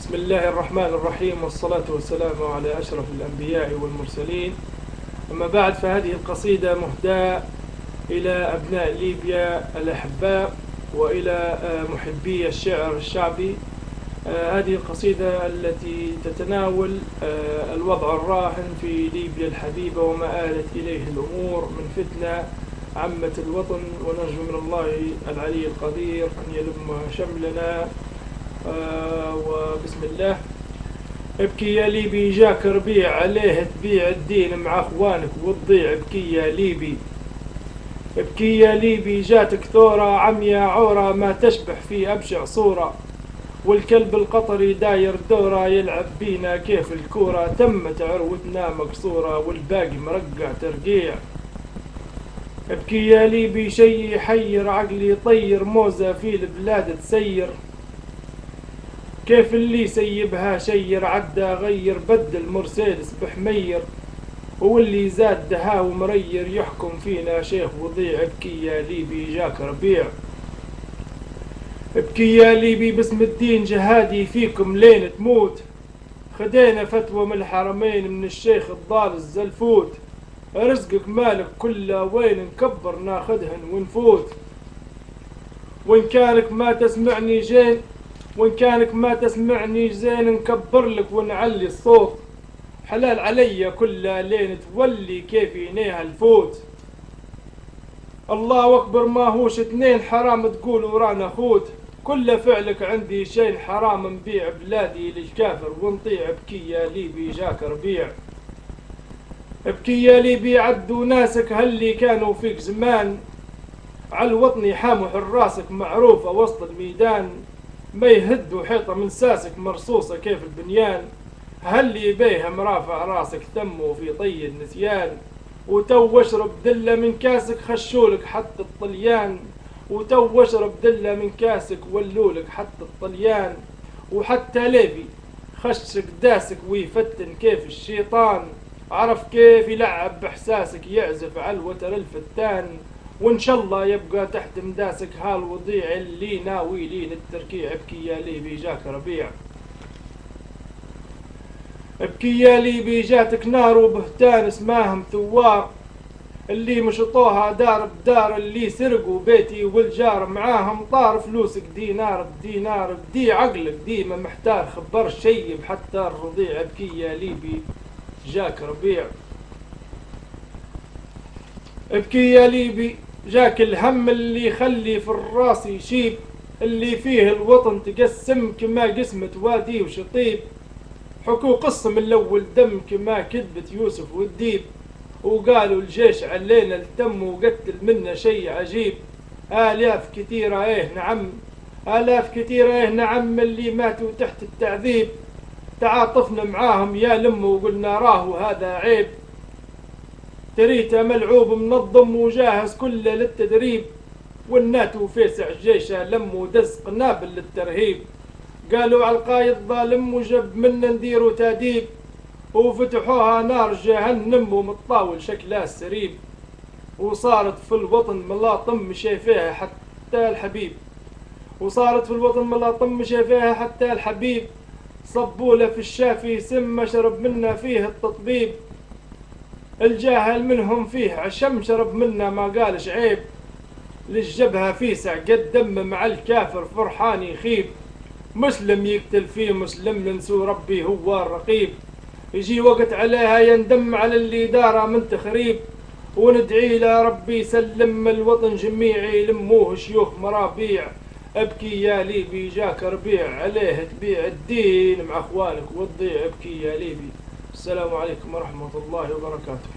بسم الله الرحمن الرحيم، والصلاة والسلام على أشرف الأنبياء والمرسلين. أما بعد، فهذه القصيدة مهداة إلى أبناء ليبيا الأحباء وإلى محبي الشعر الشعبي. هذه القصيدة التي تتناول الوضع الراهن في ليبيا الحبيبة وما آلت إليه الأمور من فتنة عمت الوطن، ونرجو من الله العلي القدير أن يلم شملنا. وبسم الله. ابكي يا ليبي جاك ربيع، عليه تبيع الدين مع اخوانك وتضيع. ابكي يا ليبي، ابكي يا ليبي، جاتك ثورة عميا عورة ما تشبح في أبشع صورة، والكلب القطري داير دورة يلعب بينا كيف الكورة. تمت عروتنا مكسورة والباقي مرقع ترقيع. ابكي يا ليبي شي يحير عقلي، طير موزة في البلاد تسير، كيف اللي سيبها شير عدى غير بدل مرسيدس بحمير، واللي زاد دها ومرير يحكم فينا شيخ وضيع. ابكي يا ليبي جاك ربيع، ابكي يا ليبي باسم الدين جهادي فيكم لين تموت، خدينا فتوى من الحرمين من الشيخ الضال الزلفوت، رزقك مالك كله وين نكبر ناخدهن ونفوت. وإن كانك ما تسمعني زين نكبر لك ونعلي الصوت، حلال علي كلها لين تولي كيف ينيها الفوت. الله أكبر ما هوش اتنين، حرام تقول ورانا خوت، كل فعلك عندي شين حرام، نبيع بلادي للكافر ونطيع. ابكي يا ليبي جاك ربيع، ابكي يا ليبي عدوا ناسك هاللي كانوا فيك زمان، عالوطني حاموا حراسك معروفة وسط الميدان، ما يهدوا حيطة من ساسك مرصوصة كيف البنيان، هاللي بيها مرافع راسك ثموا في طي النسيان. وتو اشرب دلة من كاسك خشولك حتى الطليان، وتو اشرب دلة من كاسك ولولك حتى الطليان. وحتى ليبي خشك داسك ويفتن كيف الشيطان، عرف كيف يلعب بإحساسك يعزف على الوتر الفتان. وإن شاء الله يبقى تحت مداسك هالوضيع اللي ناوي لين التركيع. ابكي يا ليبي جاك ربيع، ابكي يا ليبي جاتك نار وبهتان اسماهم ثوار، اللي مشطوها دار بدار، اللي سرقوا بيتي والجار معاهم طار فلوسك دينار بدينار. بدي عقلك ديما محتار خبر شيب حتى الرضيع. ابكي يا ليبي جاك ربيع، ابكي يا ليبي جاك الهم اللي يخلي في الراس يشيب، اللي فيه الوطن تقسم كما قسمة وادي وشطيب، حكوا قصة من الأول دم كما كذبت يوسف والديب، وقالوا الجيش علينا التم وقتل منا شي عجيب. آلاف كثيرة ايه نعم، آلاف كثيرة ايه نعم اللي ماتوا تحت التعذيب، تعاطفنا معاهم يا لم وقلنا راهو هذا عيب. تريته ملعوب منظم وجاهز كله للتدريب، والناتو فيسع جيشه لم ودز قنابل للترهيب. قالوا على القايد ظالم وجب منا نديروا تاديب، وفتحوها نار جهنم ومتطاول شكلها السريب. وصارت في الوطن ملاطم مشي فيها حتى الحبيب، وصارت في الوطن ملاطم مشي فيها حتى الحبيب. صبوا له في الشافي سم شرب منا فيه التطبيب، الجاهل منهم فيه عشم شرب منا ما قالش عيب. للجبهة فيسع قد دم مع الكافر فرحان يخيب، مسلم يقتل فيه مسلم ننسو ربي هو الرقيب. يجي وقت عليها يندم على اللي داره من تخريب، وندعي له ربي يسلم الوطن جميعي يلموه شيوخ مرابيع. ابكي يا ليبي جاك ربيع، عليه تبيع الدين مع اخوانك وتضيع. ابكي يا ليبي. السلام عليكم ورحمة الله وبركاته.